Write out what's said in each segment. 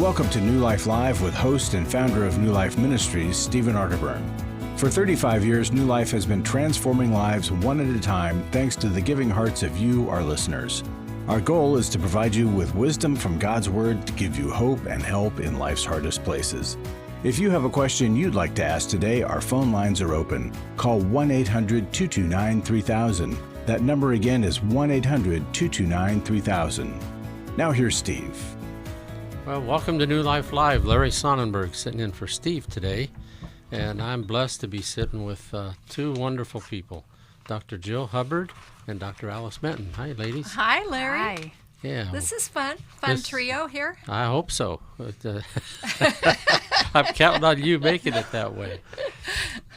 Welcome to New Life Live with host and founder of New Life Ministries, Stephen Arterburn. For 35 years, New Life has been transforming lives one at a time thanks to the giving hearts of you, our listeners. Our goal is to provide you with wisdom from God's Word to give you hope and help in life's hardest places. If you have a question you'd like to ask today, our phone lines are open. Call 1-800-229-3000. That number again is 1-800-229-3000. Now here's Steve. Well, welcome to New Life Live. Larry Sonnenburg sitting in for Steve today. And I'm blessed to be sitting with two wonderful people, Dr. Jill Hubbard and Dr. Alice Benton. Hi, ladies. Hi, Larry. Hi. Yeah. This is fun. Trio here. I hope so. I'm counting on you making it that way.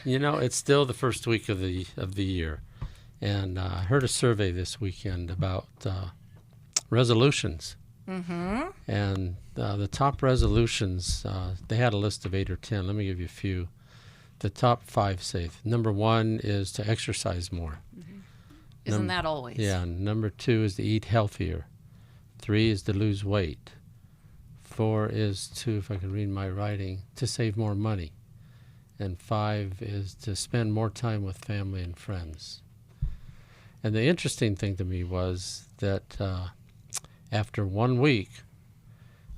You know, it's still the first week of the year. And I heard a survey this weekend about resolutions. Mm-hmm. And the top resolutions, they had a list of 8 or 10. Let me give you a few. The top 5 say, number 1 is to exercise more. Mm-hmm. Isn't that always? Yeah. Number 2 is to eat healthier. 3 is to lose weight. 4 is to, if I can read my writing, to save more money. And 5 is to spend more time with family and friends. And the interesting thing to me was that after 1 week,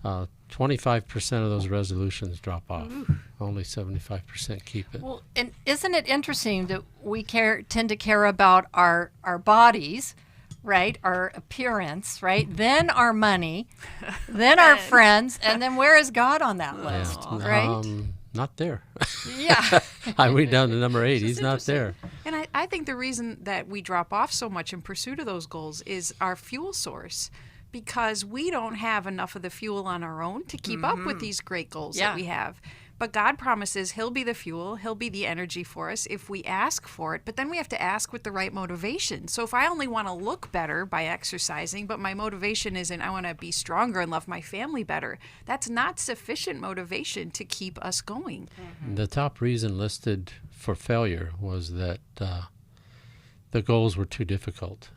25% of those resolutions drop off. Ooh. Only 75% keep it. Well, and isn't it interesting that we tend to care about our bodies, right? Our appearance, right? Then our money, then our friends, and then where is God on that list, right? Not there. Yeah. I read down to number 8. He's not there. And I think the reason that we drop off so much in pursuit of those goals is our fuel source. Because we don't have enough of the fuel on our own to keep up with these great goals that we have. But God promises He'll be the fuel, He'll be the energy for us if we ask for it. But then we have to ask with the right motivation. So if I only want to look better by exercising, but my motivation isn't I want to be stronger and love my family better, that's not sufficient motivation to keep us going. Mm-hmm. The top reason listed for failure was that the goals were too difficult.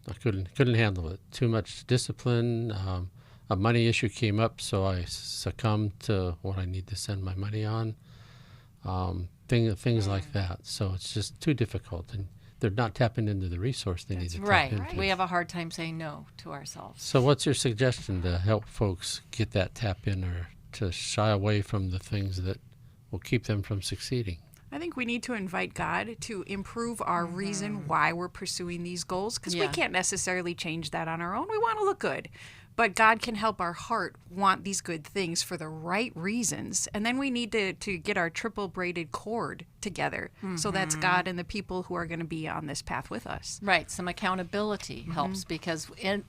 I couldn't handle it. Too much discipline. A money issue came up, so I succumbed to what I need to send my money on. Things like that. So it's just too difficult, and they're not tapping into the resource they need to tap into. We have a hard time saying no to ourselves. So what's your suggestion to help folks get that tap in, or to shy away from the things that will keep them from succeeding? I think we need to invite God to improve our reason why we're pursuing these goals, because we can't necessarily change that on our own. We want to look good, but God can help our heart want these good things for the right reasons. And then we need to get our triple braided cord together. So that's God and the people who are going to be on this path with us. Right. Some accountability helps, because in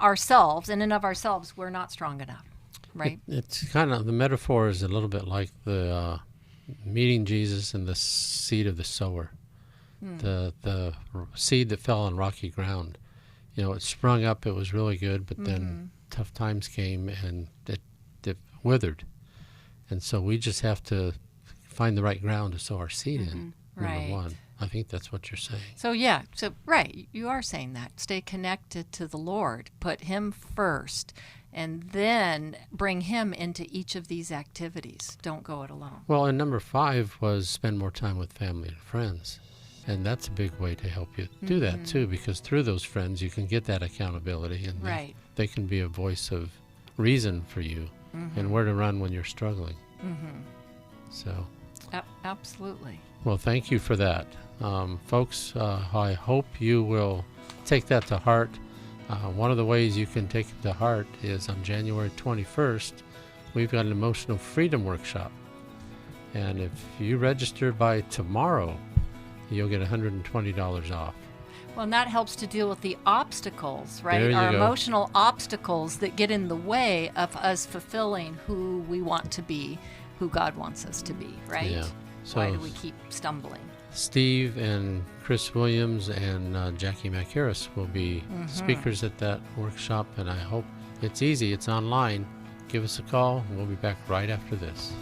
ourselves, in and of ourselves, we're not strong enough. Right. It's kind of, the metaphor is a little bit like the meeting Jesus and the seed of the sower. The seed that fell on rocky ground. You know, it sprung up, it was really good, but then tough times came and it withered. And so we just have to find the right ground to sow our seed in, number 1. I think that's what you're saying. So, you are saying that. Stay connected to the Lord. Put Him first. And then bring Him into each of these activities. Don't go it alone. Well, and number 5 was spend more time with family and friends. And that's a big way to help you do that, too, because through those friends you can get that accountability, and they can be a voice of reason for you and where to run when you're struggling. So, absolutely. Well, thank you for that. Folks, I hope you will take that to heart. One of the ways you can take it to heart is on January 21st, we've got an emotional freedom workshop. And if you register by tomorrow, you'll get $120 off. Well, and that helps to deal with the obstacles, right? There you Our go. emotional obstacles that get in the way of us fulfilling who we want to be, who God wants us to be, right? Yeah. So why do we keep stumbling? Steve and Chris Williams and Jackie McHarris will be speakers at that workshop, and I hope it's easy. It's online. Give us a call, and we'll be back right after this.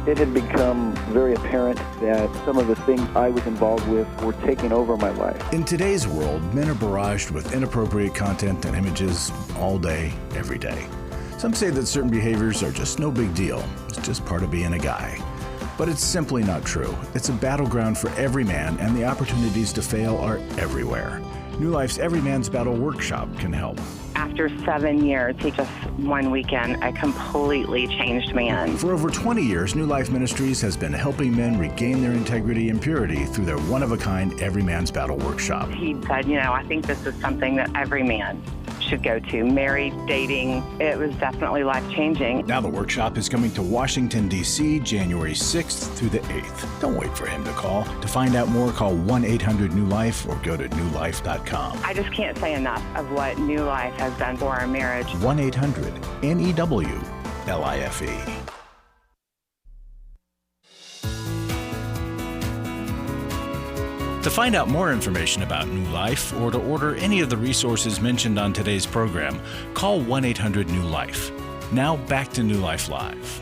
It had become very apparent that some of the things I was involved with were taking over my life. In today's world, men are barraged with inappropriate content and images all day, every day. Some say that certain behaviors are just no big deal. It's just part of being a guy. But it's simply not true. It's a battleground for every man, and the opportunities to fail are everywhere. New Life's Every Man's Battle Workshop can help. After 7 years, just one weekend, a completely changed man. For over 20 years, New Life Ministries has been helping men regain their integrity and purity through their one-of-a-kind Every Man's Battle Workshop. He said, I think this is something that every man should go to. Married, dating, it was definitely life-changing. Now the workshop is coming to Washington, D.C., January 6th through the 8th. Don't wait for him to call. To find out more, call 1-800-NEW-LIFE or go to newlife.com. I just can't say enough of what New Life has done for our marriage. 1-800-NEW-LIFE. To find out more information about New Life or to order any of the resources mentioned on today's program, call 1-800-NEW-LIFE. Now back to New Life Live.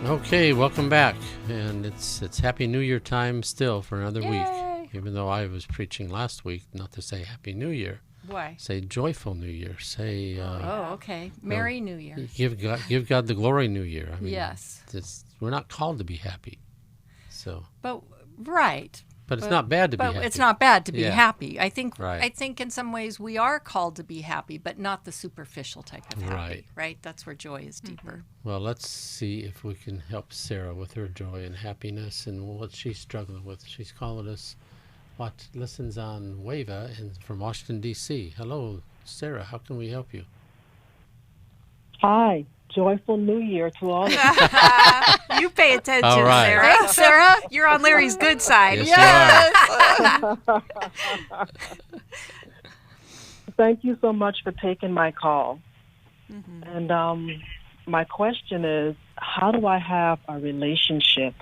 Okay, welcome back. And it's Happy New Year time still for another week. Even though I was preaching last week not to say Happy New Year. Why? Say Joyful New Year. Say... okay. Merry New Year. Give God the glory New Year. I mean, yes. We're not called to be happy. So... But, right. But it's not bad to be happy. But it's not bad to be happy. I think in some ways we are called to be happy, but not the superficial type of happy. Right? That's where joy is deeper. Well, let's see if we can help Sarah with her joy and happiness and what she's struggling with. She's calling us, listens on Wava and from Washington, D.C. Hello, Sarah. How can we help you? Hi. Joyful New Year to all of you. You pay attention, All right. Sarah. Thanks, Sarah. You're on Larry's good side. Yes. Thank you so much for taking my call. Mm-hmm. And my question is, how do I have a relationship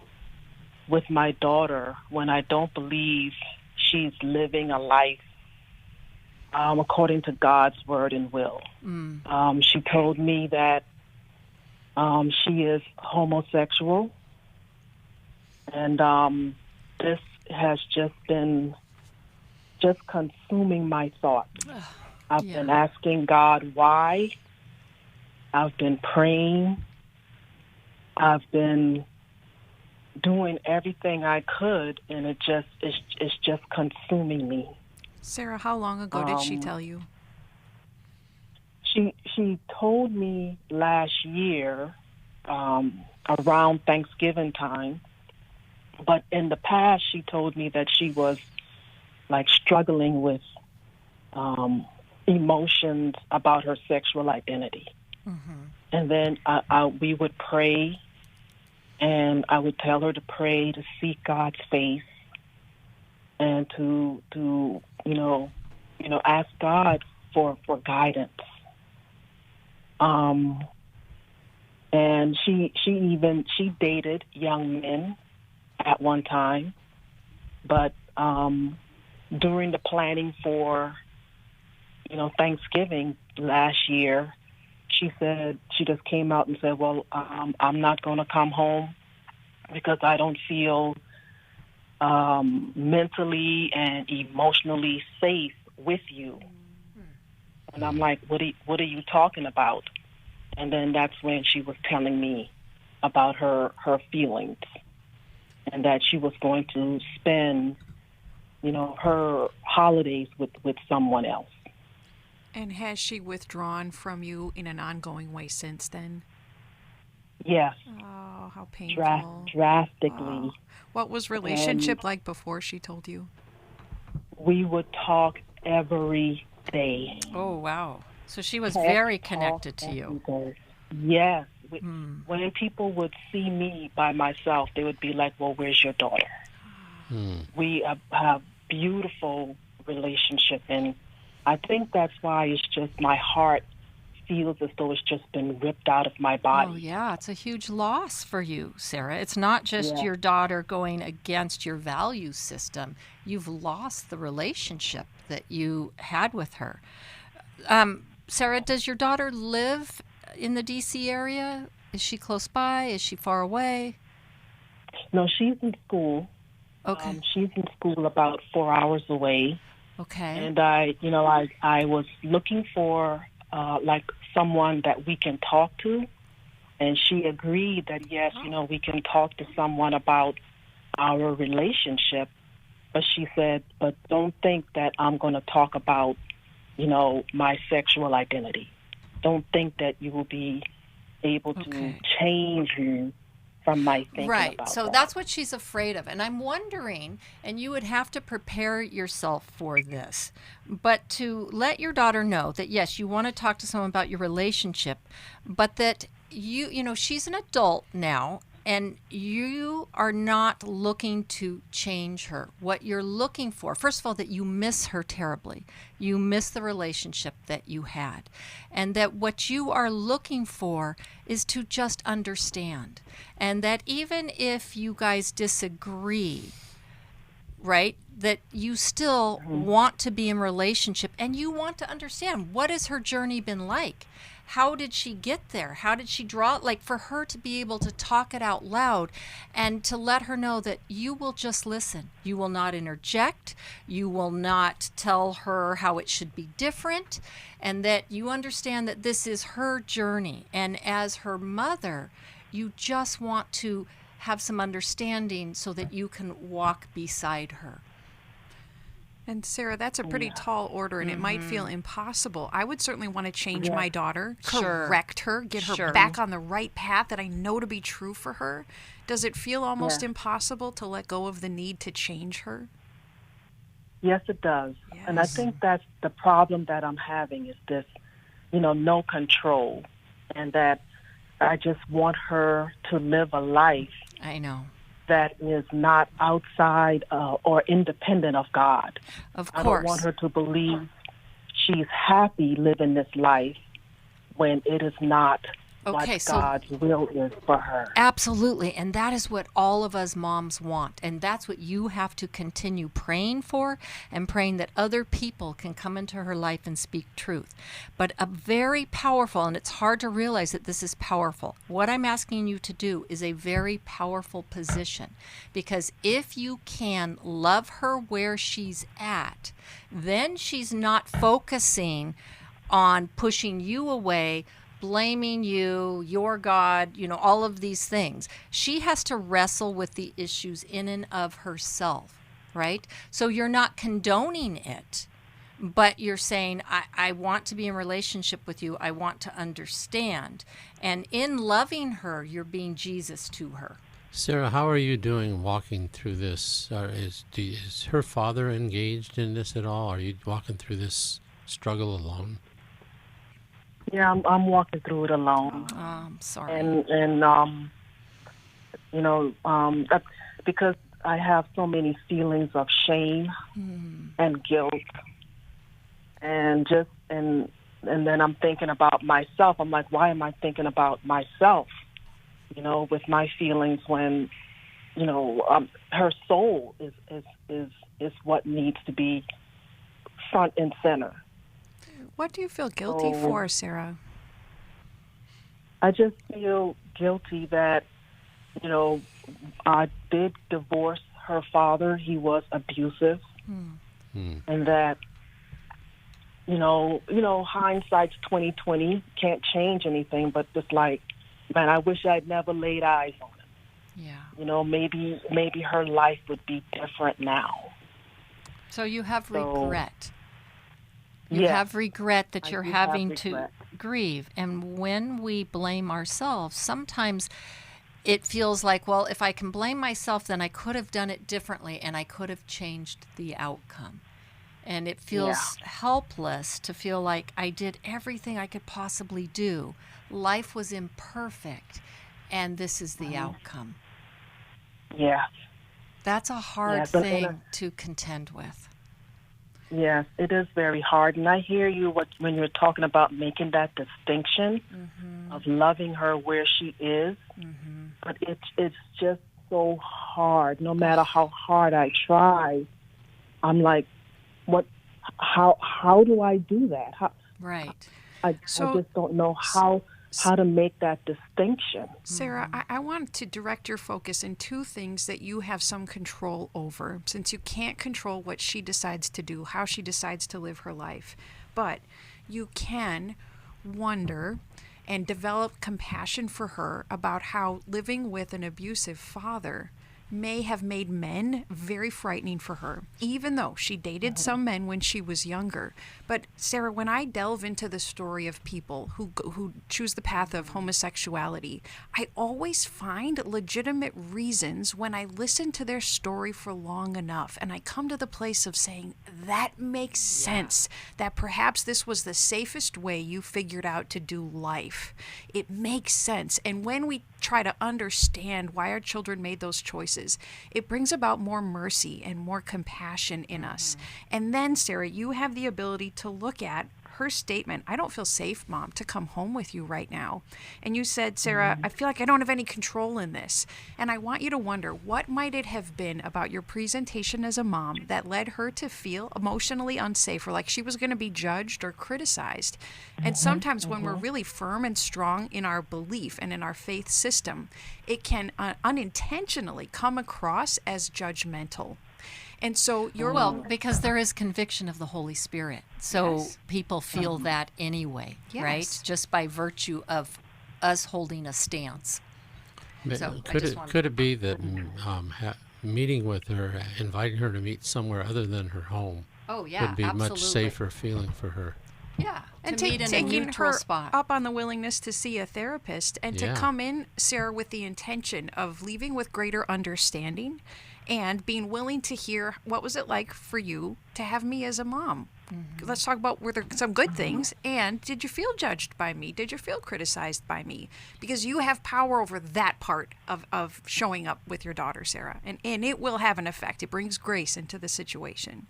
with my daughter when I don't believe she's living a life according to God's word and will? She told me that she is homosexual, and this has just been consuming my thoughts. I've been asking God why. I've been praying. I've been doing everything I could, and it's just consuming me. Sarah, how long ago did she tell you? She told me last year, around Thanksgiving time, but in the past she told me that she was like struggling with emotions about her sexual identity. And then we would pray, and I would tell her to pray, to seek God's face, and to ask God for guidance. And she dated young men at one time, but during the planning for Thanksgiving last year, she just came out and said, well, I'm not going to come home because I don't feel mentally and emotionally safe with you. And I'm like, what are you talking about? And then that's when she was telling me about her feelings, and that she was going to spend, her holidays with someone else. And has she withdrawn from you in an ongoing way since then? Yes. Oh, how painful. Drastically. Oh. What was relationship like before she told you? We would talk every day. Oh, wow. So she was very connected to you. Yes. When people would see me by myself, they would be like, well, where's your daughter? We have beautiful relationship, and I think that's why it's just my heart feels as though it's just been ripped out of my body. Oh, yeah. It's a huge loss for you, Sarah. It's not just your daughter going against your value system. You've lost the relationship that you had with her. Sarah, does your daughter live in the D.C. area? Is she close by? Is she far away? No, she's in school. Okay. She's in school about 4 hours away. Okay. And I was looking for like someone that we can talk to, and she agreed that yes, we can talk to someone about our relationship. But she said, but don't think that I'm going to talk about, my sexual identity. Don't think that you will be able to change me from my thinking about So that. that's what she's afraid of. And I'm wondering, and you would have to prepare yourself for this, but to let your daughter know that, yes, you want to talk to someone about your relationship, but that she's an adult now, and you are not looking to change her. What you're looking for, first of all, that you miss her terribly. You miss the relationship that you had. And that what you are looking for is to just understand. And that even if you guys disagree, right, that you still want to be in relationship and you want to understand, what has her journey been like? How did she get there? How did she draw it? Like, for her to be able to talk it out loud and to let her know that you will just listen. You will not interject. You will not tell her how it should be different, and that you understand that this is her journey. And as her mother, you just want to have some understanding so that you can walk beside her. And Sarah, that's a pretty tall order, and it might feel impossible. I would certainly want to change my daughter, correct her, get her back on the right path that I know to be true for her. Does it feel almost impossible to let go of the need to change her? Yes, it does. Yes. And I think that's the problem that I'm having is this, no control, and that I just want her to live a life. I know. That is not outside or independent of God. Of course. I don't want her to believe she's happy living this life when it is not what God's will is for her. Absolutely. And that is what all of us moms want. And that's what you have to continue praying for, and praying that other people can come into her life and speak truth. But a very powerful, and it's hard to realize that this is powerful. What I'm asking you to do is a very powerful position, because if you can love her where she's at, then she's not focusing on pushing you away, blaming you, your God, all of these things. She has to wrestle with the issues in and of herself, right? So you're not condoning it, but you're saying, I want to be in relationship with you. I want to understand. And in loving her, you're being Jesus to her. Sarah, how are you doing walking through this? Is her father engaged in this at all? Are you walking through this struggle alone? Yeah, I'm walking through it alone. Oh, I'm sorry. And that's because I have so many feelings of shame and guilt, and then I'm thinking about myself. I'm like, why am I thinking about myself? With my feelings when, her soul is what needs to be front and center. What do you feel guilty for, Sarah? I just feel guilty that, I did divorce her father. He was abusive. And that, hindsight's 20/20, can't change anything, but just like, man, I wish I'd never laid eyes on him. Yeah. Maybe her life would be different now. So you have regret. You have regret that you're having to grieve. And when we blame ourselves, sometimes it feels like, well, if I can blame myself, then I could have done it differently and I could have changed the outcome. And it feels helpless to feel like I did everything I could possibly do. Life was imperfect, and this is the outcome. Yeah. That's a hard thing to contend with. Yes, it is very hard. And I hear you when you're talking about making that distinction of loving her where she is. But it's just so hard. No matter how hard I try, I'm like, how do I do that? Right. I just don't know how how to make that distinction. Sarah, I want to direct your focus in two things that you have some control over, since you can't control what she decides to do, how she decides to live her life. But you can wonder and develop compassion for her about how living with an abusive father may have made men very frightening for her, even though she dated some men when she was younger. But Sarah, when I delve into the story of people who choose the path of homosexuality, I always find legitimate reasons when I listen to their story for long enough, and I come to the place of saying, that makes sense, that perhaps this was the safest way you figured out to do life. It makes sense. And when we try to understand why our children made those choices, it brings about more mercy and more compassion in us. And then, Sarah, you have the ability to look at her statement, I don't feel safe, Mom, to come home with you right now. And you said, Sarah, I feel like I don't have any control in this. And I want you to wonder, what might it have been about your presentation as a mom that led her to feel emotionally unsafe, or like she was going to be judged or criticized? And sometimes when we're really firm and strong in our belief and in our faith system, it can unintentionally come across as judgmental. And so because there is conviction of the Holy Spirit. So people feel that anyway, right? Just by virtue of us holding a stance. So could it be that meeting with her, inviting her to meet somewhere other than her home would be a much safer feeling for her? Yeah, and to meet in a neutral spot. Up on the willingness to see a therapist and to come in, Sarah, with the intention of leaving with greater understanding and being willing to hear, what was it like for you to have me as a mom? Let's talk about, were there some good things, and did you feel judged by me? Did you feel criticized by me? Because you have power over that part of showing up with your daughter, Sarah, and it will have an effect. It brings grace into the situation.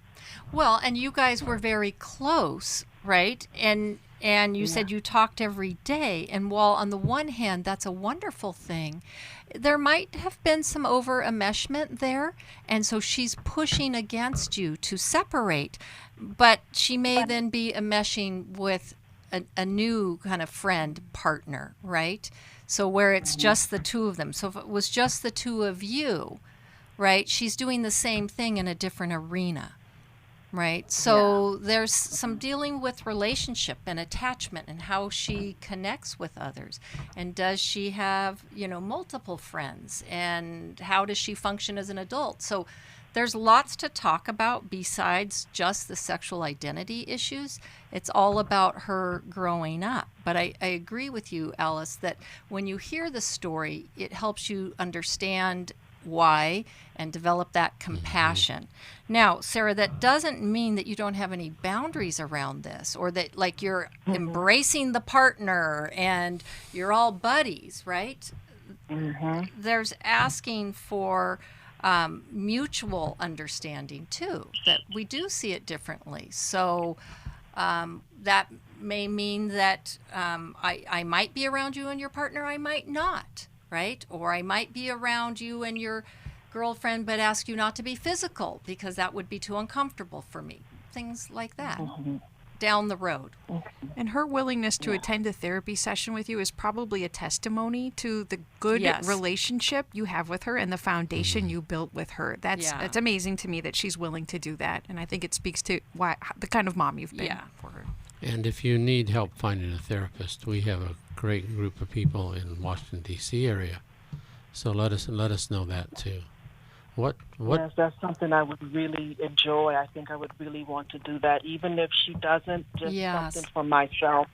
Well, and you guys were very close, right? And you said you talked every day. And while on the one hand, that's a wonderful thing, there might have been some over-enmeshment there. And so she's pushing against you to separate. But she may then be enmeshing with a new kind of friend partner, right? So where it's just the two of them. So if it was just the two of you, right, she's doing the same thing in a different arena. Right. So there's some dealing with relationship and attachment and how she connects with others. And does she have, multiple friends? And how does she function as an adult? So there's lots to talk about besides just the sexual identity issues. It's all about her growing up. But I agree with you, Alice, that when you hear the story, it helps you understand why and develop that compassion. Now, Sarah, that doesn't mean that you don't have any boundaries around this, or that like you're embracing the partner and you're all buddies, right? There's asking for mutual understanding too, that we do see it differently. So that may mean that I might be around you and your partner, I might not. Right? Or I might be around you and your girlfriend, but ask you not to be physical because that would be too uncomfortable for me. Things like that down the road. And her willingness to attend a therapy session with you is probably a testimony to the good relationship you have with her and the foundation you built with her. It's amazing to me that she's willing to do that. And I think it speaks to the kind of mom you've been for her. And if you need help finding a therapist, we have a great group of people in Washington, D.C. area. So let us know that too. What? Yes, that's something I would really enjoy. I think I would really want to do that, even if she doesn't, just something for myself.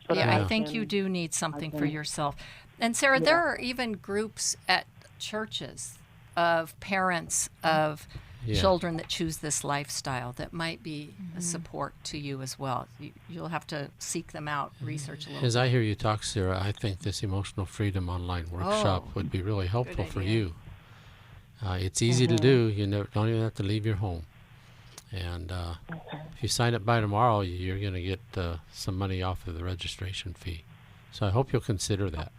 I think you do need something for yourself. And Sarah, there are even groups at churches of parents of children that choose this lifestyle that might be a support to you as well. You'll have to seek them out, research a little As I hear you talk, Sarah, I think this Emotional Freedom Online Workshop would be really helpful for you. It's easy to do. You don't even have to leave your home. And if you sign up by tomorrow, you're going to get some money off of the registration fee. So I hope you'll consider that.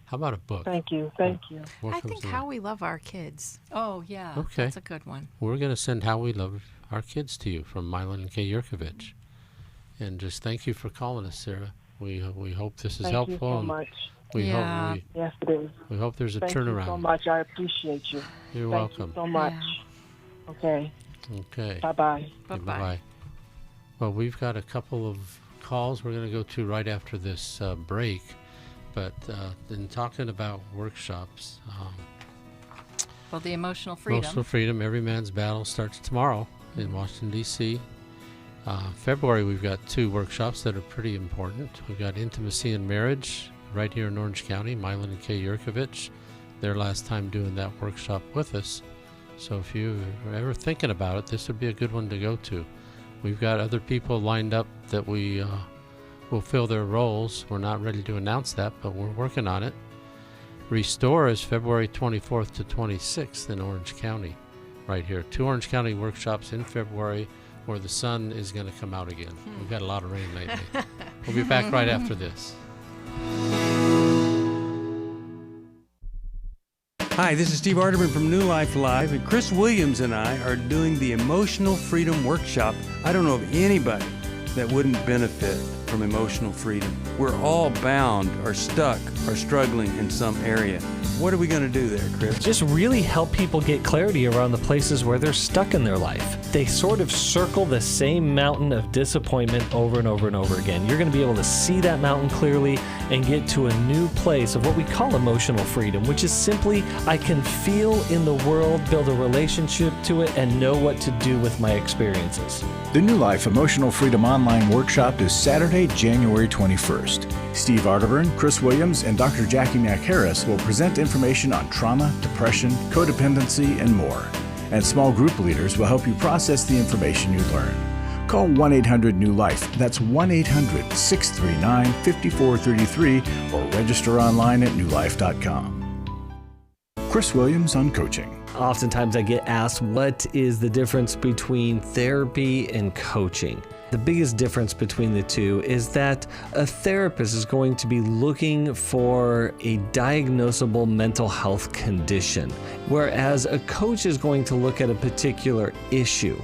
How about a book? Thank you. I think How We Love Our Kids. Oh, yeah. Okay. That's a good one. We're going to send How We Love Our Kids to you from Milan K. Yurkovich. And just thank you for calling us, Sarah. We hope this is Thank helpful. you so and much. Yeah. Yes, it is. we hope there's a Thank turnaround. you so much. I appreciate you. You're Thank welcome. you so much. Yeah. Okay. Okay. Bye-bye. Bye-bye. Well, we've got a couple of calls we're going to go to right after this break. But in talking about workshops, Well, the emotional freedom. Emotional Freedom, Every Man's Battle starts tomorrow in Washington, D.C. February, we've got 2 workshops that are pretty important. We've got Intimacy and Marriage right here in Orange County, Mylan and Kay Yurkovich, their last time doing that workshop with us. So if you are ever thinking about it, this would be a good one to go to. We've got other people lined up that we will fill their roles. We're not ready to announce that, but we're working on it. Restore is February 24th to 26th in Orange County, right here. 2 Orange County workshops in February where the sun is going to come out again. We've got a lot of rain lately. We'll be back right after this. Hi, this is Steve Arterburn from New Life Live, and Chris Williams and I are doing the Emotional Freedom Workshop. I don't know of anybody that wouldn't benefit from emotional freedom. We're all bound, or stuck, or struggling in some area. What are we going to do there, Chris? Just really help people get clarity around the places where they're stuck in their life. They sort of circle the same mountain of disappointment over and over and over again. You're going to be able to see that mountain clearly and get to a new place of what we call emotional freedom, which is simply I can feel in the world, build a relationship to it, and know what to do with my experiences. The New Life Emotional Freedom Online Workshop is Saturday, January 21st. Steve Arterburn, Chris Williams, and Dr. Jackie Mack-Harris will present information on trauma, depression, codependency, and more. And small group leaders will help you process the information you learn. Call 1-800-NEW-LIFE. That's 1-800-639-5433 or register online at newlife.com. Chris Williams on coaching. Oftentimes I get asked, what is the difference between therapy and coaching? The biggest difference between the two is that a therapist is going to be looking for a diagnosable mental health condition, whereas a coach is going to look at a particular issue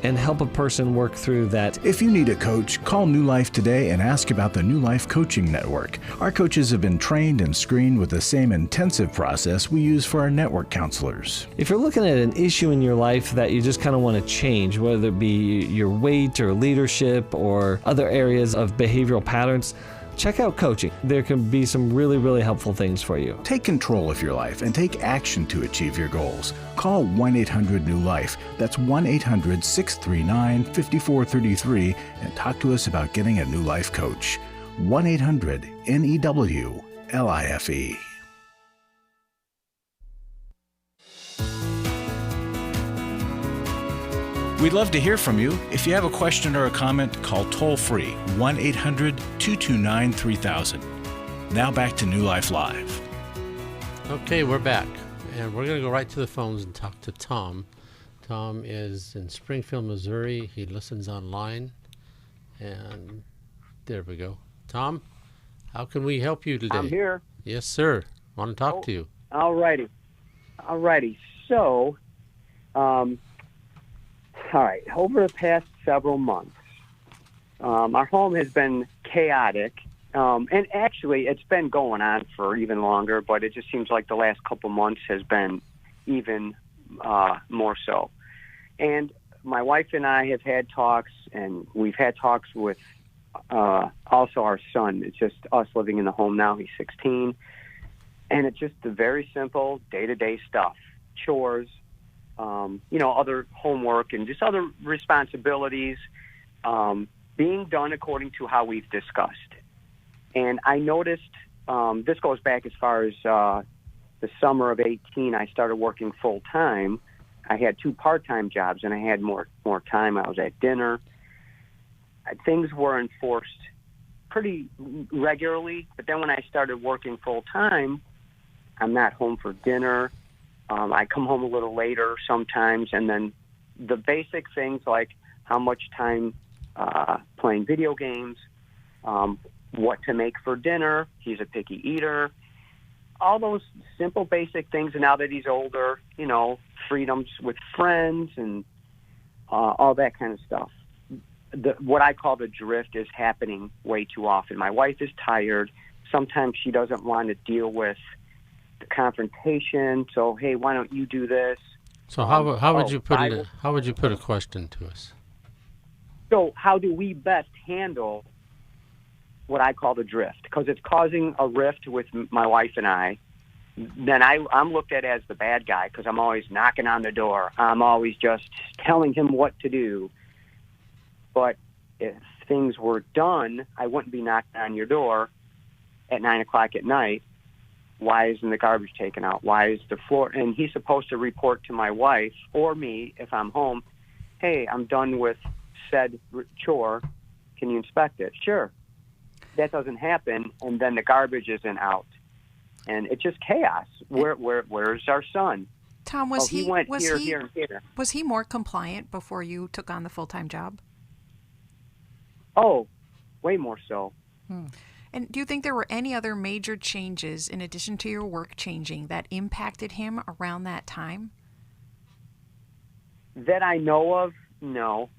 and help a person work through that. If you need a coach, call New Life today and ask about the New Life Coaching Network. Our coaches have been trained and screened with the same intensive process we use for our network counselors. If you're looking at an issue in your life that you just kind of want to change, whether it be your weight or leadership or other areas of behavioral patterns, check out coaching. There can be some really, really helpful things for you. Take control of your life and take action to achieve your goals. Call 1-800-NEW-LIFE. That's 1-800-639-5433 and talk to us about getting a New Life coach. 1-800-NEW-LIFE. We'd love to hear from you. If you have a question or a comment, call toll-free 1-800-229-3000. Now back to New Life Live. Okay, we're back. And we're going to go right to the phones and talk to Tom. Tom is in Springfield, Missouri. He listens online. And there we go. Tom, how can we help you today? I'm here. Yes, sir. Want to talk to you. All righty. So, all right. Over the past several months, our home has been chaotic. And actually, it's been going on for even longer, but it just seems like the last couple months has been even more so. And my wife and I have had talks, and we've had talks with also our son. It's just us living in the home now. He's 16. And it's just the very simple day-to-day stuff, chores, other homework and just other responsibilities being done according to how we've discussed. And I noticed, this goes back as far as the summer of 18, I started working full-time. I had 2 part-time jobs, and I had more time. I was at dinner. Things were enforced pretty regularly, but then when I started working full-time, I'm not home for dinner. I come home a little later sometimes, and then the basic things like how much time playing video games, what to make for dinner. He's a picky eater. All those simple, basic things. And now that he's older, freedoms with friends and all that kind of stuff. what I call the drift is happening way too often. My wife is tired. Sometimes she doesn't want to deal with the confrontation. So, hey, why don't you do this? So how would you put it? How would you put a question to us? So how do we best handle what I call the drift? Because it's causing a rift with my wife and I. Then I'm looked at as the bad guy because I'm always knocking on the door. I'm always just telling him what to do. But if things were done, I wouldn't be knocking on your door at 9 o'clock at night. Why isn't the garbage taken out? Why is the floor? And he's supposed to report to my wife or me if I'm home, hey, I'm done with said chore. Can you inspect it? Sure. That doesn't happen, and then the garbage isn't out. And it's just chaos. Where's our son? Tom, he went here, and here. Was he more compliant before you took on the full-time job? Oh, way more so. And do you think there were any other major changes in addition to your work changing that impacted him around that time? That I know of, no.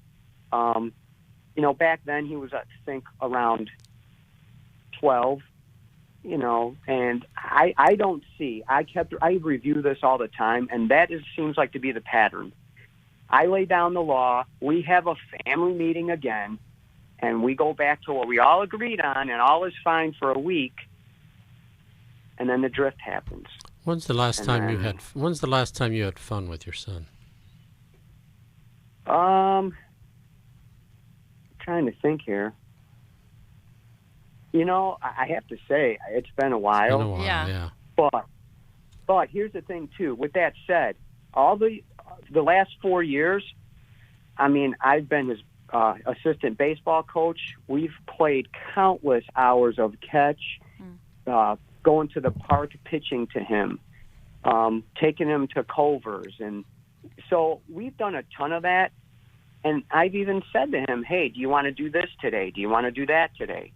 Back then he was, I think, around 12, and I don't see. I review this all the time, and that seems like to be the pattern. I lay down the law. We have a family meeting again, and we go back to what we all agreed on, and all is fine for a week, and then the drift happens. When's the last time you had fun with your son? Trying to think here. I have to say it's been a while. Yeah. But here's the thing too. With that said, all the last 4 years, I've been his assistant baseball coach. We've played countless hours of catch, going to the park, pitching to him, taking him to Culver's, and so we've done a ton of that. And I've even said to him, hey, do you want to do this today? Do you want to do that today?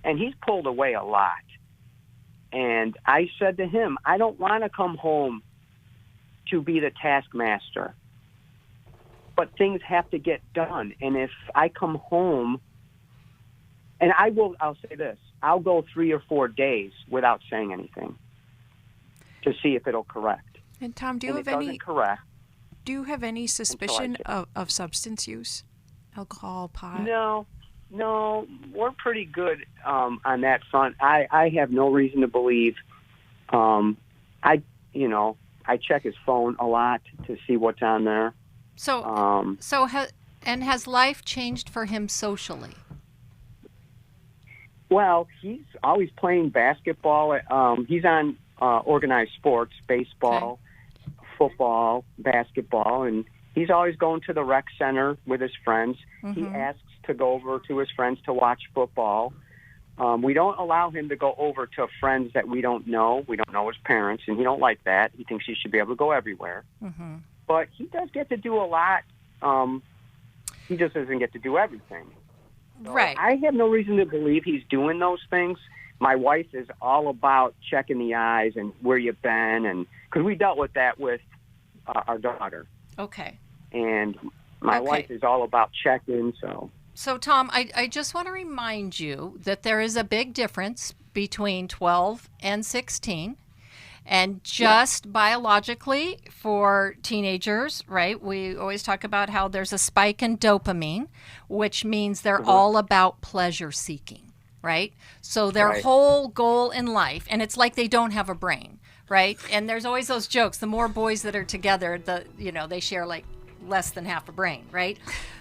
And he's pulled away a lot. And I said to him, I don't want to come home to be the taskmaster. But things have to get done. And if I come home, and I'll say this, I'll go 3 or 4 days without saying anything to see if it'll correct. And Tom, do you have any suspicion of substance use? Alcohol, pot? No, we're pretty good on that front. I have no reason to believe. I check his phone a lot to see what's on there. Has life changed for him socially? Well, he's always playing basketball. He's on organized sports, baseball, football, basketball, and he's always going to the rec center with his friends. Mm-hmm. He asks to go over to his friends to watch football. We don't allow him to go over to friends that we don't know. We don't know his parents, and he don't like that. He thinks he should be able to go everywhere. Mm-hmm. But he does get to do a lot. He just doesn't get to do everything. So right. I have no reason to believe he's doing those things. My wife is all about checking the eyes and where you've been, and because we dealt with that with our daughter. Okay. And my wife is all about checking, So, Tom, I just want to remind you that there is a big difference between 12 and 16. And just biologically for teenagers, right, we always talk about how there's a spike in dopamine, which means they're all about pleasure seeking, right? So their whole goal in life, and it's like they don't have a brain, right? And there's always those jokes, the more boys that are together, they share like less than half a brain, right?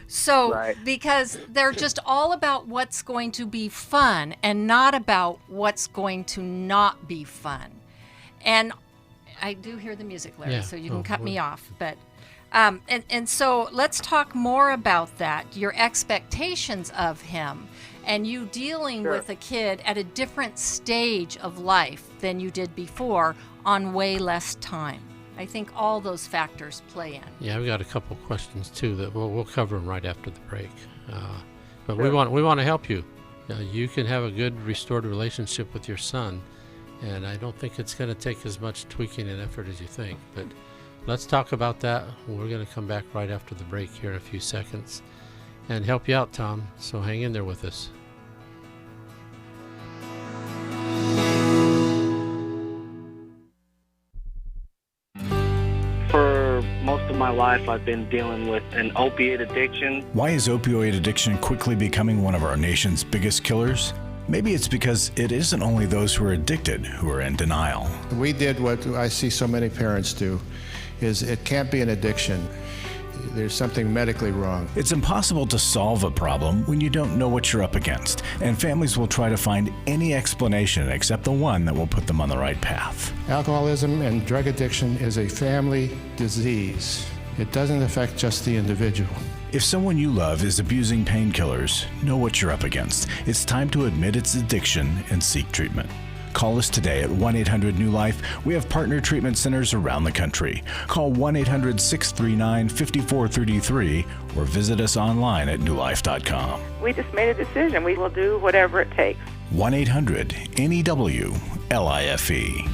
So because they're just all about what's going to be fun and not about what's going to not be fun. And I do hear the music, Larry, so you can cut me off. But and so let's talk more about that, your expectations of him and you dealing with a kid at a different stage of life than you did before on way less time. I think all those factors play in. Yeah, we got a couple questions too that we'll cover them right after the break. But we want to help you. You can have a good restored relationship with your son, and I don't think it's going to take as much tweaking and effort as you think. But let's talk about that. We're going to come back right after the break here in a few seconds. and help you out, Tom. So hang in there with us. For most of my life, I've been dealing with an opiate addiction. Why is opioid addiction quickly becoming one of our nation's biggest killers? Maybe it's because it isn't only those who are addicted who are in denial. We did what I see so many parents do, is it can't be an addiction. There's something medically wrong. It's impossible to solve a problem when you don't know what you're up against, and families will try to find any explanation except the one that will put them on the right path. Alcoholism and drug addiction is a family disease. It doesn't affect just the individual. If someone you love is abusing painkillers, know what you're up against. It's time to admit its addiction and seek treatment. Call us today at 1-800-NEW-LIFE. We have partner treatment centers around the country. Call 1-800-639-5433 or visit us online at newlife.com. We just made a decision. We will do whatever it takes. 1-800-NEW-LIFE.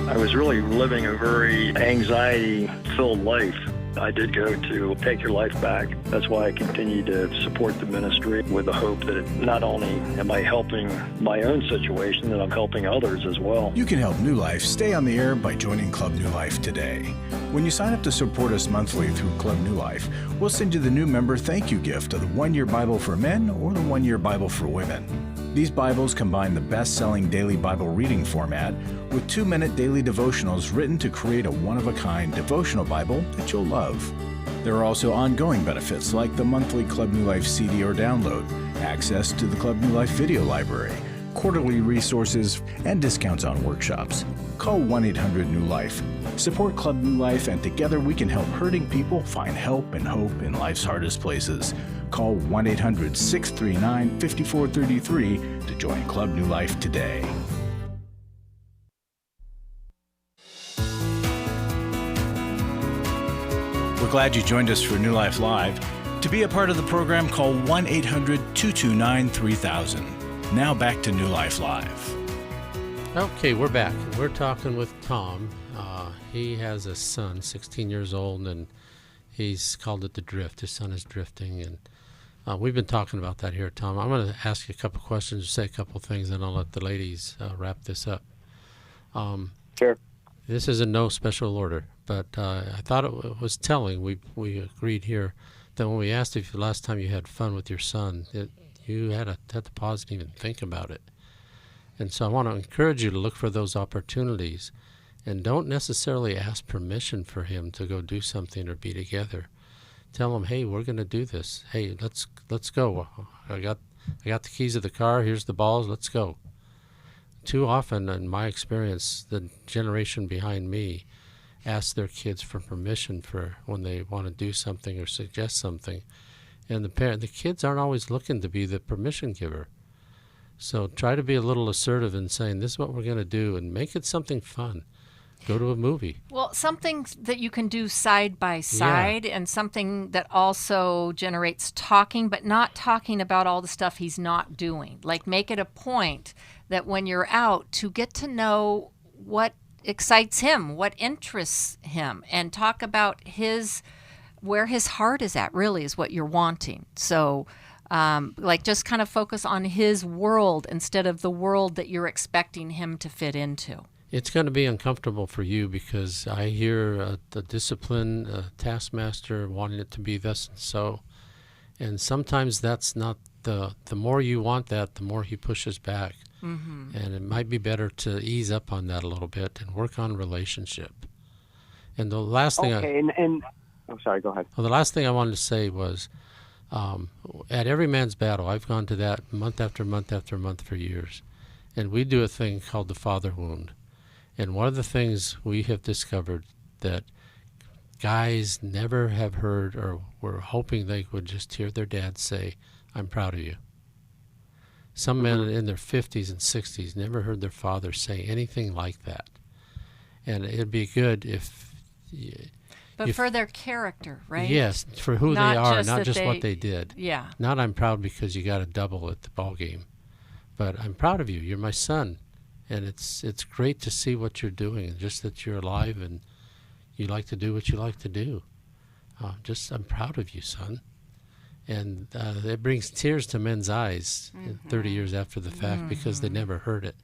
I was really living a very anxiety-filled life. I did go to Take Your Life Back. That's why I continue to support the ministry with the hope that not only am I helping my own situation, that I'm helping others as well. You can help New Life stay on the air by joining Club New Life today. When you sign up to support us monthly through Club New Life, we'll send you the new member thank you gift of the 1-year Bible for men or the 1-year Bible for women. These Bibles combine the best-selling daily Bible reading format with 2-minute daily devotionals written to create a one-of-a-kind devotional Bible that you'll love. There are also ongoing benefits like the monthly Club New Life CD or download, access to the Club New Life video library, quarterly resources, and discounts on workshops. Call 1-800-NEW-LIFE. Support Club New Life, and together we can help hurting people find help and hope in life's hardest places. Call 1-800-639-5433 to join Club New Life today. We're glad you joined us for New Life Live. To be a part of the program, call 1-800-229-3000. Now back to New Life Live. Okay, we're back. We're talking with Tom. He has a son, 16 years old, and he's called it the drift. His son is drifting, and we've been talking about that here, Tom. I'm going to ask you a couple questions, say a couple things, and I'll let the ladies wrap this up. Sure. This is in no special order, but I thought it was telling. We agreed here that when we asked if the last time you had fun with your son, you had to pause and even think about it. And so I want to encourage you to look for those opportunities, and don't necessarily ask permission for him to go do something or be together. Tell him, hey, we're going to do this. Hey, let's go. I got the keys of the car. Here's the balls. Let's go. Too often, in my experience, the generation behind me asks their kids for permission for when they want to do something or suggest something, and the kids aren't always looking to be the permission giver. So try to be a little assertive in saying, this is what we're going to do, and make it something fun. Go to a movie. Well, something that you can do side by side, and something that also generates talking, but not talking about all the stuff he's not doing. Like, make it a point that when you're out to get to know what excites him, what interests him, and talk about where his heart is at, really, is what you're wanting. So just kind of focus on his world instead of the world that you're expecting him to fit into. It's going to be uncomfortable for you because I hear the discipline, taskmaster wanting it to be this and so. And sometimes that's not the more you want that, the more he pushes back. Mm-hmm. And it might be better to ease up on that a little bit and work on relationship. And the last thing I'm sorry, go ahead. Well, the last thing I wanted to say was, at Every Man's Battle, I've gone to that month after month after month for years. And we do a thing called the father wound. And one of the things we have discovered that guys never have heard, or were hoping they would just hear their dad say, I'm proud of you. Some men in their 50s and 60s never heard their father say anything like that. And it'd be good if... But for their character, right? Yes, for who they are, not just what they did. Yeah. Not I'm proud because you got a double at the ball game. But I'm proud of you. You're my son. And it's great to see what you're doing, and just that you're alive and you like to do what you like to do. I'm proud of you, son. And it brings tears to men's eyes 30 years after the fact because they never heard it.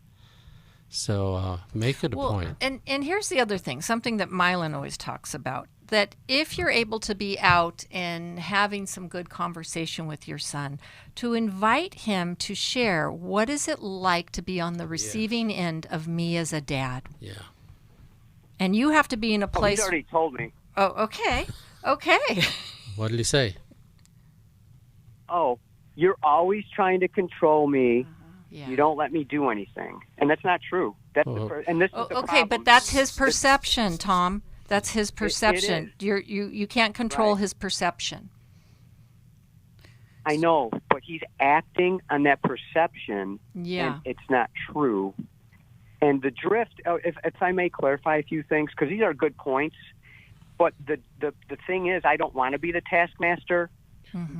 So make it a point. And here's the other thing, something that Mylan always talks about, that if you're able to be out and having some good conversation with your son, to invite him to share, what is it like to be on the receiving end of me as a dad? Yeah. And you have to be in a place... he's already told me. Oh, okay. Okay. What did he say? Oh, you're always trying to control me. Yeah. You don't let me do anything. And that's not true. That's and this is the okay, problem. but that's his perception, Tom. That's his perception. It is. You can't control his perception. I know, but he's acting on that perception, and it's not true. And the drift, if I may clarify a few things, because these are good points, but the thing is, I don't want to be the taskmaster,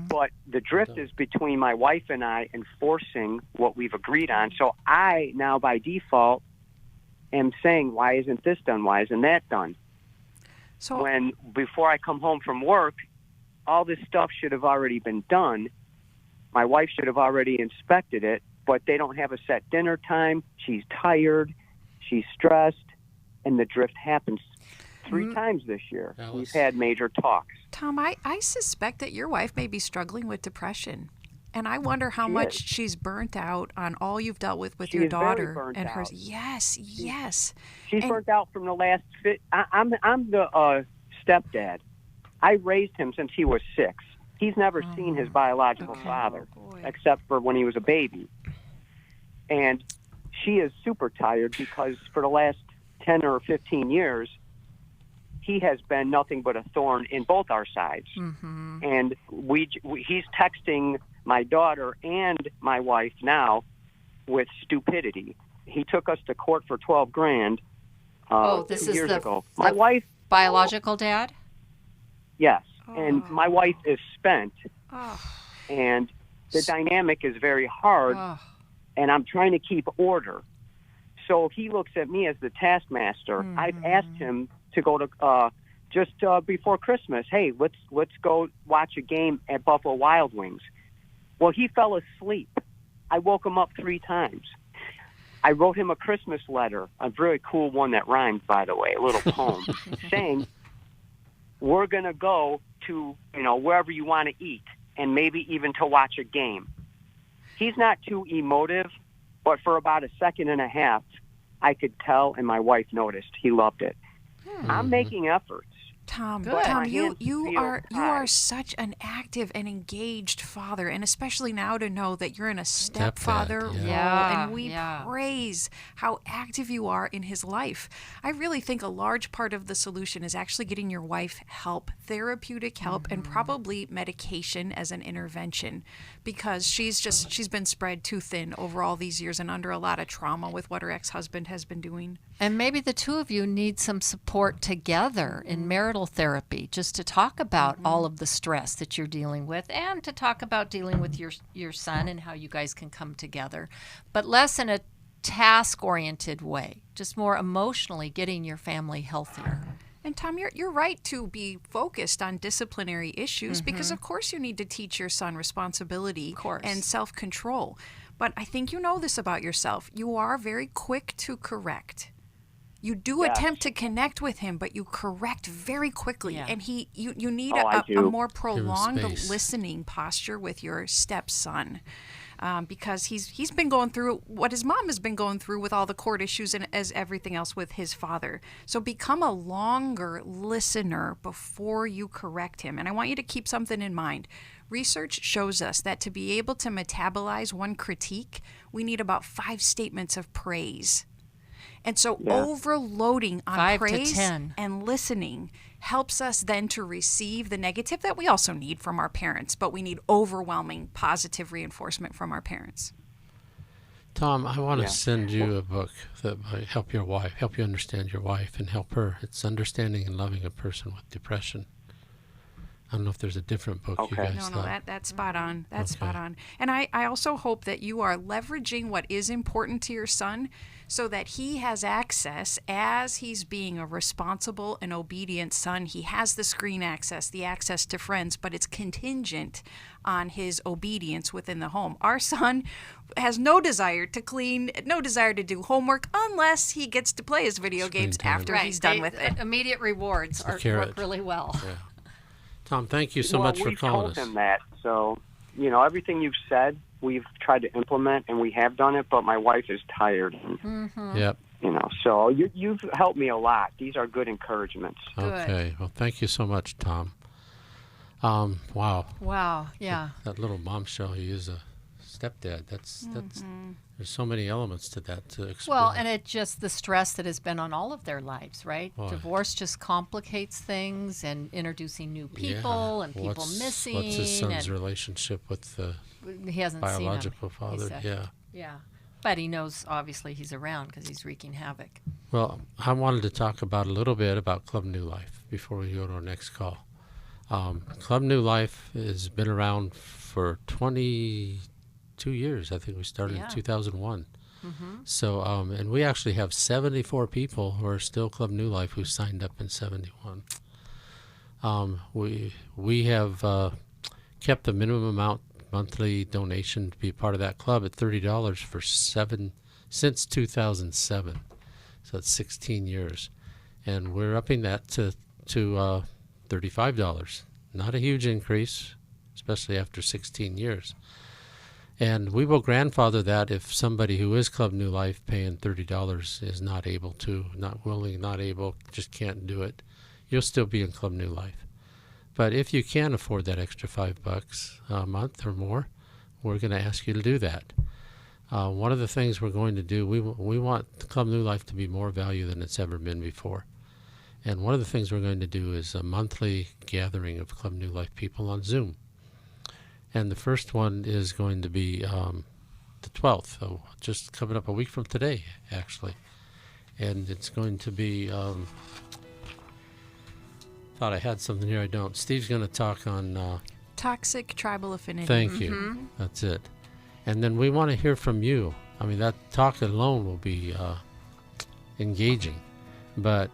but the drift is between my wife and I enforcing what we've agreed on. So I now, by default, am saying, why isn't this done? Why isn't that done? So when before I come home from work, all this stuff should have already been done. My wife should have already inspected it, but they don't have a set dinner time. She's tired, she's stressed, and the drift happens 3 times this year. We've had major talks. Tom, I suspect that your wife may be struggling with depression. And I wonder how much she's burnt out on all you've dealt with your daughter and hers. Yes. She's burnt out from the last. I'm the stepdad. I raised him since he was 6. He's never seen his biological father, except for when he was a baby. And she is super tired because for the last 10 or 15 years, he has been nothing but a thorn in both our sides. And he's texting my daughter and my wife now with stupidity. He took us to court for $12,000 this 2 is years the, ago. the My wife, biological dad? yes, and my wife is spent, and the dynamic is very hard, and I'm trying to keep order. So he looks at me as the taskmaster. I've asked him to go to just before Christmas. Hey, let's go watch a game at Buffalo Wild Wings. Well, he fell asleep. I woke him up 3 times. I wrote him a Christmas letter, a very cool one that rhymed, by the way, a little poem, saying, we're going to go to, wherever you want to eat, and maybe even to watch a game. He's not too emotive, but for about a second and a half, I could tell, and my wife noticed. He loved it. I'm making efforts. Tom, you are such an active and engaged father, and especially now to know that you're in a stepfather role, and we praise how active you are in his life. I really think a large part of the solution is actually getting your wife help, therapeutic help, and probably medication as an intervention, because she's been spread too thin over all these years and under a lot of trauma with what her ex-husband has been doing. And maybe the two of you need some support together in marital therapy, just to talk about all of the stress that you're dealing with, and to talk about dealing with your son and how you guys can come together, but less in a task-oriented way, just more emotionally getting your family healthier. And Tom, you're right to be focused on disciplinary issues, because of course you need to teach your son responsibility and self-control. But I think you know this about yourself. You are very quick to correct. You do attempt to connect with him, but you correct very quickly. And you need a more prolonged listening posture with your stepson, because he's been going through what his mom has been going through with all the court issues and as everything else with his father. So become a longer listener before you correct him. And I want you to keep something in mind. Research shows us that to be able to metabolize one critique, we need about 5 statements of praise. And so overloading on 5 praise to 10 and listening helps us then to receive the negative that we also need from our parents, but we need overwhelming positive reinforcement from our parents. Tom, I want to send you a book that might help you understand your wife and help her. It's Understanding and Loving a Person with Depression. I don't know if there's a different book you guys No, thought. that's spot on. That's spot on. And I also hope that you are leveraging what is important to your son so that he has access as he's being a responsible and obedient son. He has the screen access, the access to friends, but it's contingent on his obedience within the home. Our son has no desire to clean, no desire to do homework unless he gets to play his video games after he's done with it. Immediate rewards work really well. Yeah. Tom, thank you so much for calling us. We told him that, so, everything you've said, we've tried to implement, and we have done it, but my wife is tired. Mm-hmm. Yep. So you've helped me a lot. These are good encouragements. Okay. Well, thank you so much, Tom. Wow. Wow, yeah. That little bombshell, he is a stepdad. That's there's so many elements to that to explore. Well, and it just the stress that has been on all of their lives, right? Boy. Divorce just complicates things, and introducing new people and people missing. What's his son's relationship with the he hasn't biological seen him, father? Yeah. But he knows, obviously, he's around because he's wreaking havoc. Well, I wanted to talk about a little bit about Club New Life before we go to our next call. Club New Life has been around for 22 years. I think we started in 2001. Mm-hmm. So, and we actually have 74 people who are still Club New Life who signed up in 71. We have kept the minimum amount monthly donation to be part of that club at $30 for since 2007. So it's 16 years, and we're upping that to $35. Not a huge increase, especially after 16 years. And we will grandfather that if somebody who is Club New Life paying $30 is not able to, not willing, not able, just can't do it, you'll still be in Club New Life. But if you can afford that extra $5 a month or more, we're going to ask you to do that. One of the things we're going to do, we want Club New Life to be more value than it's ever been before. And one of the things we're going to do is a monthly gathering of Club New Life people on Zoom. And the first one is going to be the 12th, so just coming up a week from today, actually. And it's going to be, thought I had something here, I don't. Steve's going to talk on... Toxic tribal affinity. Thank you. That's it. And then we want to hear from you. I mean, that talk alone will be engaging, but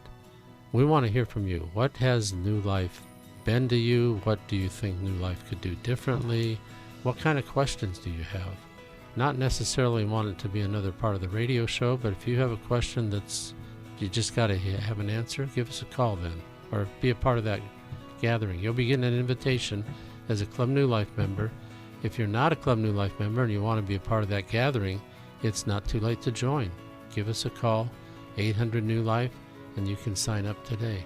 we want to hear from you. What has New Life been to you? What do you think New Life could do differently? What kind of questions do you have? Not necessarily want it to be another part of the radio show, but if you have a question that's you just got to have an answer, give us a call then, or be a part of that gathering. You'll be getting an invitation as a Club New Life member. If you're not a Club New Life member and you want to be a part of that gathering, it's not too late to join. Give us a call, 800 New Life, and you can sign up today.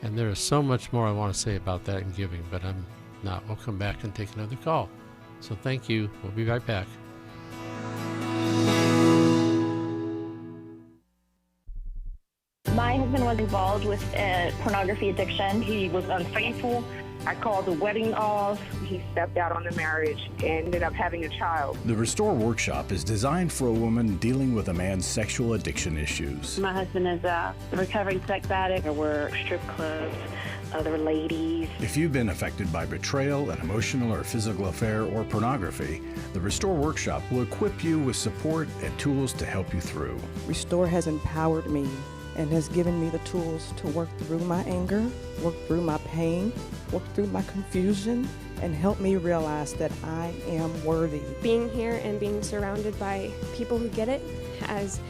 And there is so much more I want to say about that in giving, but I'm not. We'll come back and take another call. So thank you. We'll be right back. My husband was involved with a pornography addiction. He was unfaithful. I called the wedding off. He stepped out on the marriage and ended up having a child. The Restore Workshop is designed for a woman dealing with a man's sexual addiction issues. My husband is a recovering sex addict. There were strip clubs, other ladies. If you've been affected by betrayal, an emotional or physical affair, or pornography, the Restore Workshop will equip you with support and tools to help you through. Restore has empowered me and has given me the tools to work through my anger, work through my pain, work through my confusion, and help me realize that I am worthy. Being here and being surrounded by people who get it has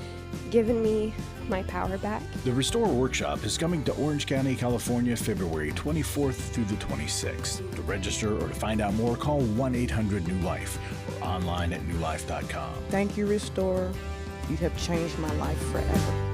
given me my power back. The Restore Workshop is coming to Orange County, California, February 24th through the 26th. To register or to find out more, call 1-800-NEW-LIFE or online at newlife.com. Thank you, Restore. You have changed my life forever.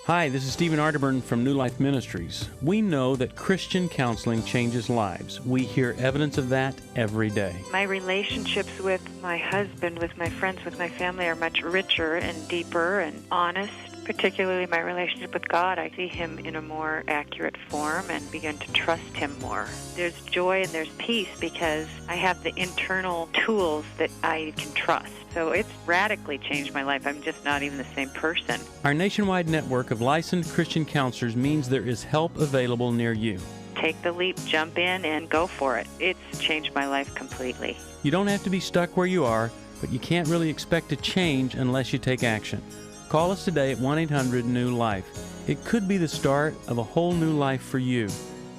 Hi, this is Stephen Arterburn from New Life Ministries. We know that Christian counseling changes lives. We hear evidence of that every day. My relationships with my husband, with my friends, with my family are much richer and deeper and honest. Particularly my relationship with God, I see Him in a more accurate form and begin to trust Him more. There's joy and there's peace because I have the internal tools that I can trust. So it's radically changed my life. I'm just not even the same person. Our nationwide network of licensed Christian counselors means there is help available near you. take the leap, jump in, and go for it. It's changed my life completely. You don't have to be stuck where you are, but you can't really expect to change unless you take action. Call us today at 1-800-NEW-LIFE. It could be the start of a whole new life for you.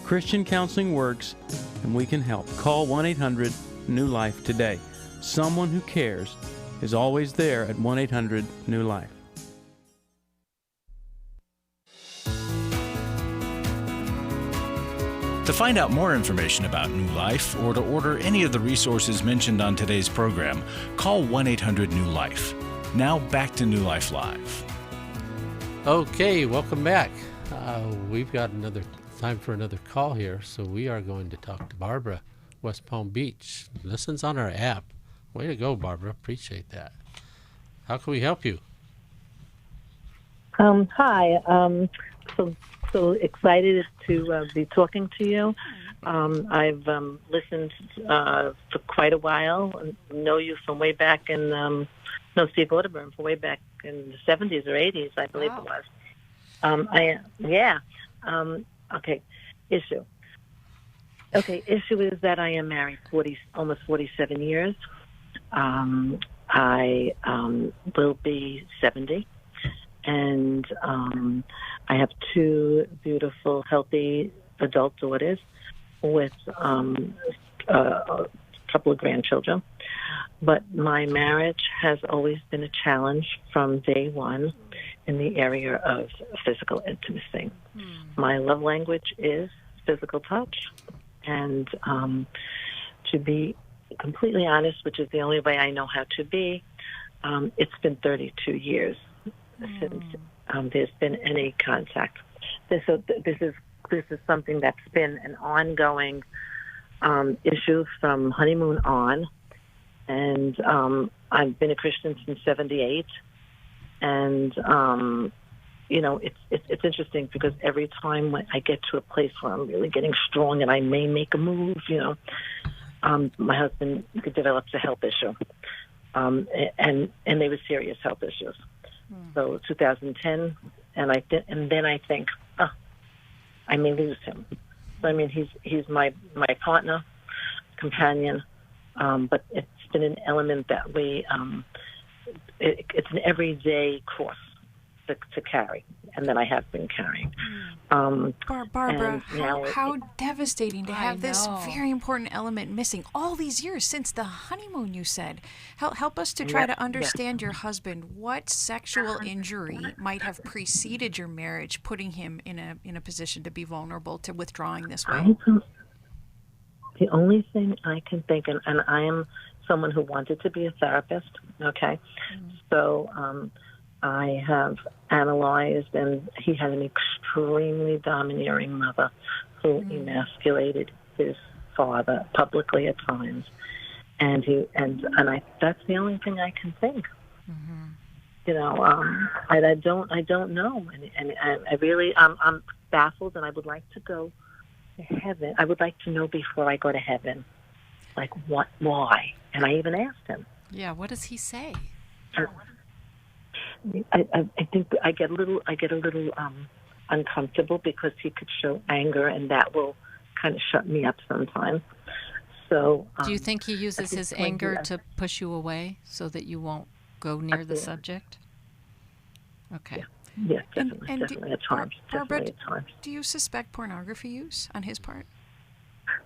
Christian counseling works, and we can help. Call 1-800-NEW-LIFE today. Someone who cares is always there at 1-800-NEW-LIFE. To find out more information about New Life or to order any of the resources mentioned on today's program, call 1-800-NEW-LIFE. Now back to New Life Live. Okay, welcome back. We've got time for another call here, so we are going to talk to Barbara, West Palm Beach. Listens on our app. Way to go, Barbara. Appreciate that. How can we help you? Hi. So excited to be talking to you. I've listened for quite a while. Know you from way back in, Steve Orderburn from way back in the 70s or 80s, I believe it was. Okay, issue. Okay, issue is that I am married almost 47 years. I will be 70. And I have two beautiful, healthy adult daughters with a couple of grandchildren. But my marriage has always been a challenge from day one in the area of physical intimacy. My love language is physical touch. And to be completely honest, which is the only way I know how to be, it's been 32 years since there's been any contact. This is something that's been an ongoing issue from honeymoon on, and I've been a Christian since '78, and it's interesting because every time when I get to a place where I'm really getting strong and I may make a move, my husband develops a health issue, and they were serious health issues. So 2010, and then I think, I may lose him. So I mean, he's my partner, companion, but it's been an element that it's an everyday course to carry, and that I have been carrying. Barbara, how devastating to have this very important element missing all these years since the honeymoon, you said. Help us to try to understand your husband. What sexual injury might have preceded your marriage, putting him in a position to be vulnerable to withdrawing this way? The only thing I can think, and I am someone who wanted to be a therapist, okay? So I have analyzed, and he had an extremely domineering mother who emasculated his father publicly at times, and that's the only thing I can think. I don't know, and I really I'm baffled, and I would like to go to heaven. I would like to know before I go to heaven, like why? And I even asked him. Yeah, what does he say? I think I get a little uncomfortable because he could show anger, and that will kind of shut me up sometimes. So, do you think he uses his anger to push you away so that you won't go near the subject? Okay. Yeah, definitely at times. Barbara, do you suspect pornography use on his part?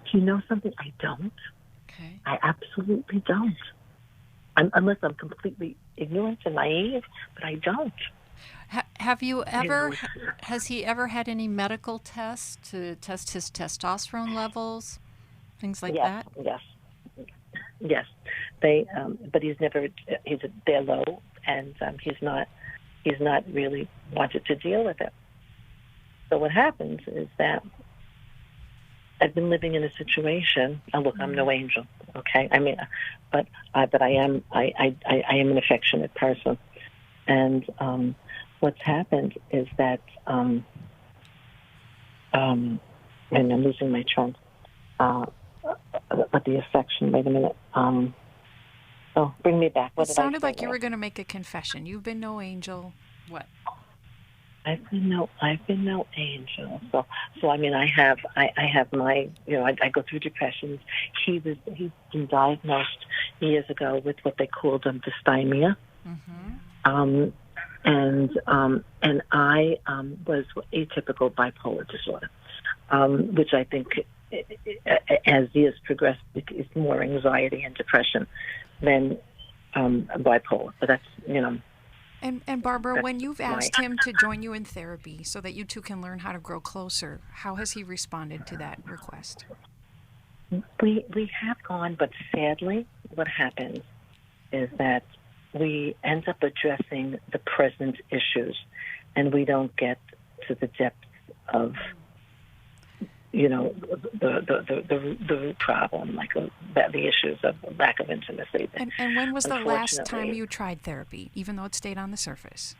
Do you know something? I don't. Okay. I absolutely don't. Unless I'm completely ignorant and naive, but I don't. Have you ever, has he ever had any medical tests to test his testosterone levels, things like that? Yes. But they're low, and he's not really wanted to deal with it. So what happens is that I've been living in a situation. And look, I'm no angel, okay? I mean, but I am an affectionate person, and what's happened is that and I'm losing my train. But the affection. Wait a minute. Bring me back. It sounded like you were going to make a confession. You've been no angel. What? I've been no angel. So I mean, I have my, I go through depressions. He's been diagnosed years ago with what they called dysthymia. And I was atypical bipolar disorder, which I think, as years progress, is more anxiety and depression than bipolar. But that's, And Barbara, when you've asked him to join you in therapy so that you two can learn how to grow closer, how has he responded to that request? We have gone, but sadly, what happens is that we end up addressing the present issues, and we don't get to the depths of, the root problem, like the issues of lack of intimacy. And when was the last time you tried therapy, even though it stayed on the surface?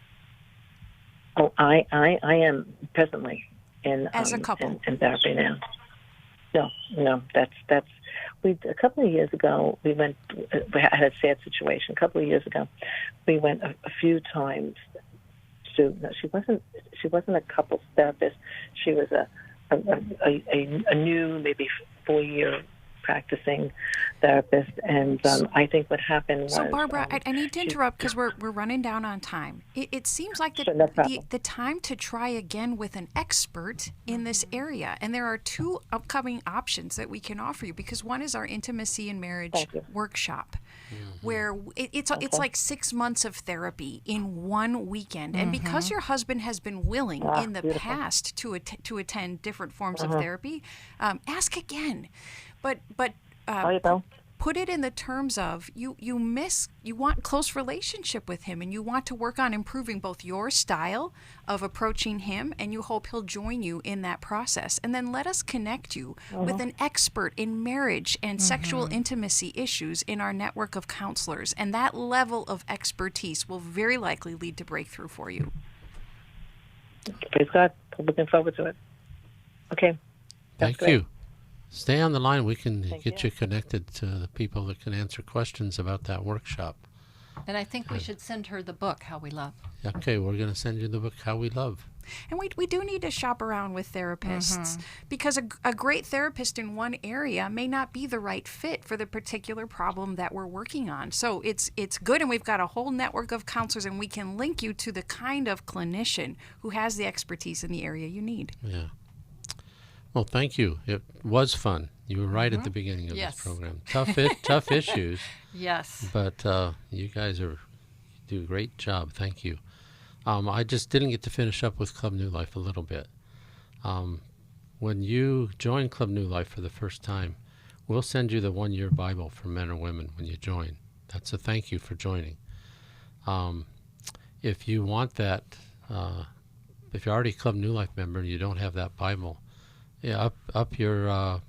Oh, I am presently in as a couple in therapy now. No, that's a couple of years ago we went. We had a sad situation. A couple of years ago, we went a few times to. No, she wasn't a couples therapist. She was a new, maybe 4-year practicing therapist, and I think what happened was... So, Barbara, I need to interrupt because we're running down on time. It seems like the time to try again with an expert in this area, and there are 2 upcoming options that we can offer you, because one is our Intimacy and Marriage workshop, where it's like 6 months of therapy in one weekend, and because your husband has been willing in the past to attend different forms of therapy, ask again. But put it in the terms of you want close relationship with him, and you want to work on improving both your style of approaching him, and you hope he'll join you in that process. And then let us connect you with an expert in marriage and sexual intimacy issues in our network of counselors. And that level of expertise will very likely lead to breakthrough for you. Praise God. I'm looking forward to it. Okay. Thank you. Stay on the line. We can get you connected to the people that can answer questions about that workshop. And I think we should send her the book, How We Love. Okay, we're going to send you the book, How We Love. And we do need to shop around with therapists, because a great therapist in one area may not be the right fit for the particular problem that we're working on. So it's good, and we've got a whole network of counselors, and we can link you to the kind of clinician who has the expertise in the area you need. Yeah. Well, thank you. It was fun. You were right at the beginning of this program. Tough issues. Yes. But you guys do a great job. Thank you. I just didn't get to finish up with Club New Life a little bit. When you join Club New Life for the first time, we'll send you the 1-year Bible for men or women when you join. That's a thank you for joining. If you want that, if you're already a Club New Life member and you don't have that Bible, up your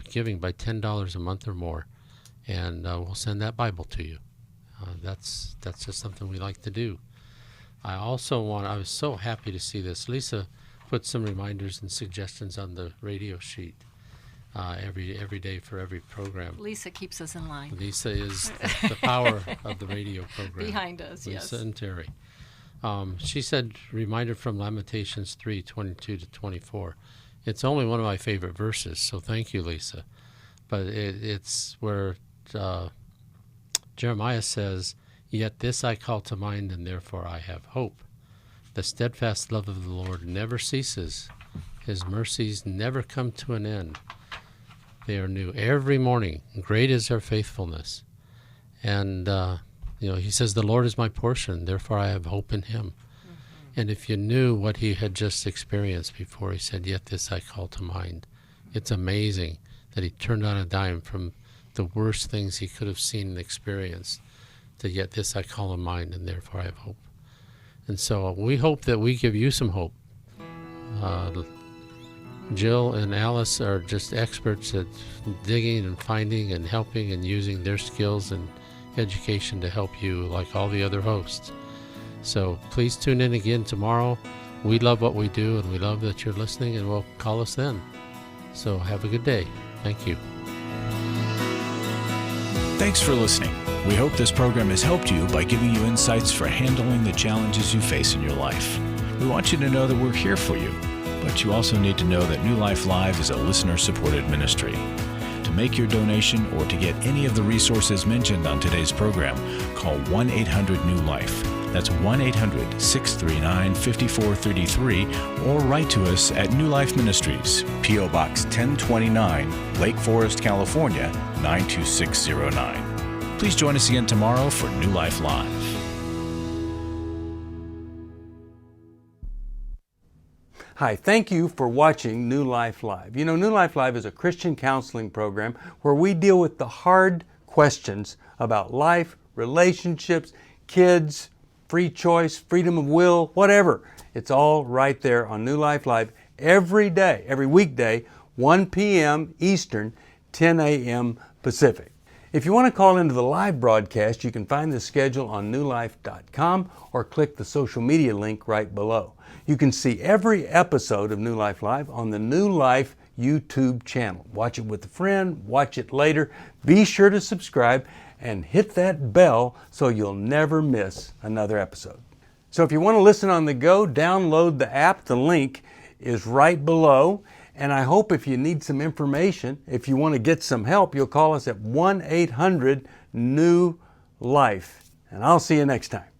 giving by $10 a month or more, and we'll send that Bible to you. That's just something we like to do. I was so happy to see this. Lisa put some reminders and suggestions on the radio sheet every day for every program. Lisa keeps us in line. Lisa is the power of the radio program. Behind us, Lisa and Terry. She said, reminder from Lamentations 3:22-24. It's only one of my favorite verses, so thank you, Lisa. But it's where Jeremiah says, "Yet this I call to mind, and therefore I have hope. The steadfast love of the Lord never ceases. His mercies never come to an end. They are new every morning. Great is their faithfulness." And, he says, "The Lord is my portion, therefore I have hope in him." And if you knew what he had just experienced before, he said, "Yet this I call to mind." It's amazing that he turned on a dime from the worst things he could have seen and experienced to "yet this I call to mind, and therefore I have hope." And so we hope that we give you some hope. Jill and Alice are just experts at digging and finding and helping and using their skills and education to help you, like all the other hosts. So please tune in again tomorrow. We love what we do, and we love that you're listening, and we'll call us then. So have a good day. Thank you. Thanks for listening. We hope this program has helped you by giving you insights for handling the challenges you face in your life. We want you to know that we're here for you, but you also need to know that New Life Live is a listener-supported ministry. To make your donation or to get any of the resources mentioned on today's program, call 1-800-NEW-LIFE. That's 1-800-639-5433, or write to us at New Life Ministries, P.O. Box 1029, Lake Forest, California, 92609. Please join us again tomorrow for New Life Live. Hi, thank you for watching New Life Live. You know, New Life Live is a Christian counseling program where we deal with the hard questions about life, relationships, kids, free choice, freedom of will, whatever. It's all right there on New Life Live every day, every weekday, 1 p.m. Eastern, 10 a.m. Pacific. If you want to call into the live broadcast, you can find the schedule on newlife.com or click the social media link right below. You can see every episode of New Life Live on the New Life YouTube channel. Watch it with a friend, watch it later. Be sure to subscribe and hit that bell so you'll never miss another episode. So if you want to listen on the go, download the app. The link is right below. And I hope if you need some information, if you want to get some help, you'll call us at 1-800-NEW-LIFE. And I'll see you next time.